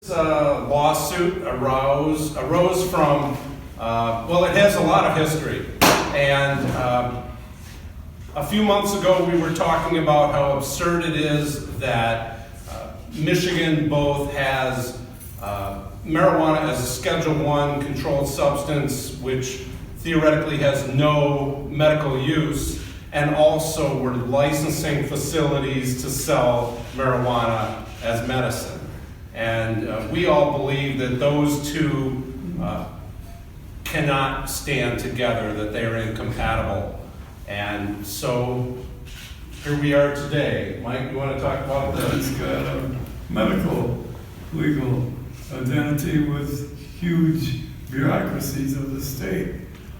This lawsuit arose from, well, it has a lot of history. And a few months ago, we were talking about how absurd it is that Michigan both has marijuana as a Schedule I controlled substance, which theoretically has no medical use, and also we're licensing facilities to sell marijuana as medicine. And we all believe that those two cannot stand together, that they are incompatible. And so here we are today. Mike, you want to talk about this? It's got a medical, legal identity with huge bureaucracies of the state,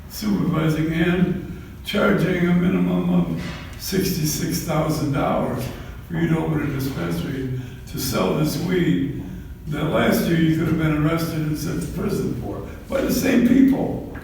supervising and charging a minimum of $66,000 for you to open a dispensary to sell this weed that last year you could have been arrested and sent to prison for by the same people.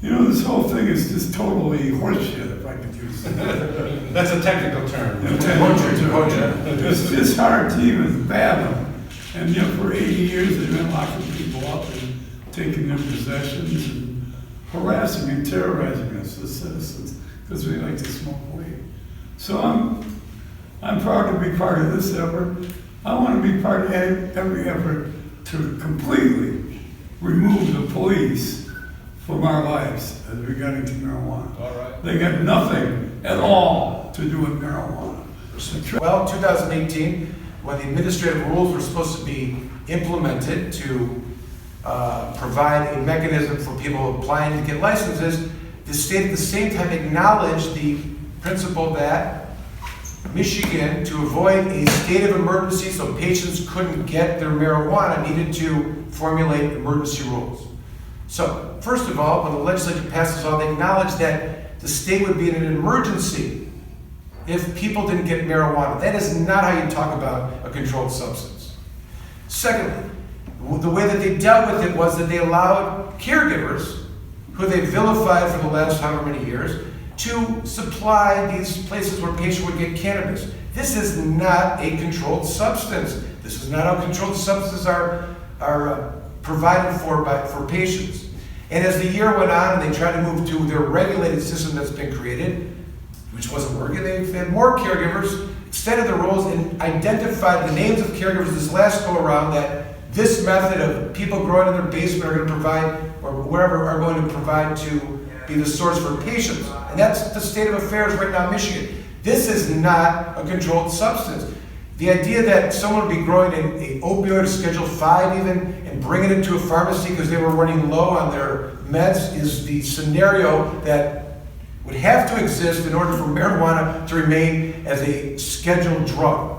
You know, this whole thing is just totally horseshit, if I could use that. That's a technical term. It's just hard to even fathom. And you know, for 80 years they've been locking people up and taking their possessions and harassing and terrorizing us as citizens because we like to smoke weed. So I'm proud to be part of this effort. I want to be part of every effort to completely remove the police from our lives as regarding to marijuana. All right. They got nothing at all to do with marijuana. Well, 2018, when the administrative rules were supposed to be implemented to provide a mechanism for people applying to get licenses, the state at the same time acknowledged the principle that Michigan, to avoid a state of emergency so patients couldn't get their marijuana, needed to formulate emergency rules. So, first of all, when the legislature passed this law, they acknowledged that the state would be in an emergency if people didn't get marijuana. That is not how you talk about a controlled substance. Secondly, the way that they dealt with it was that they allowed caregivers, who they vilified for the last however many years, to supply these places where patients would get cannabis. This is not a controlled substance. This is not how controlled substances are provided for patients. And as the year went on and they tried to move to their regulated system that's been created, which wasn't working, they've had more caregivers, extended the rules, and identified the names of caregivers this last go around that this method of people growing in their basement are going to provide, or wherever are going to provide to be the source for patients. And that's the state of affairs right now in Michigan. This is not a controlled substance. The idea that someone would be growing an opioid or Schedule 5 even and bring it into a pharmacy because they were running low on their meds is the scenario that would have to exist in order for marijuana to remain as a scheduled drug.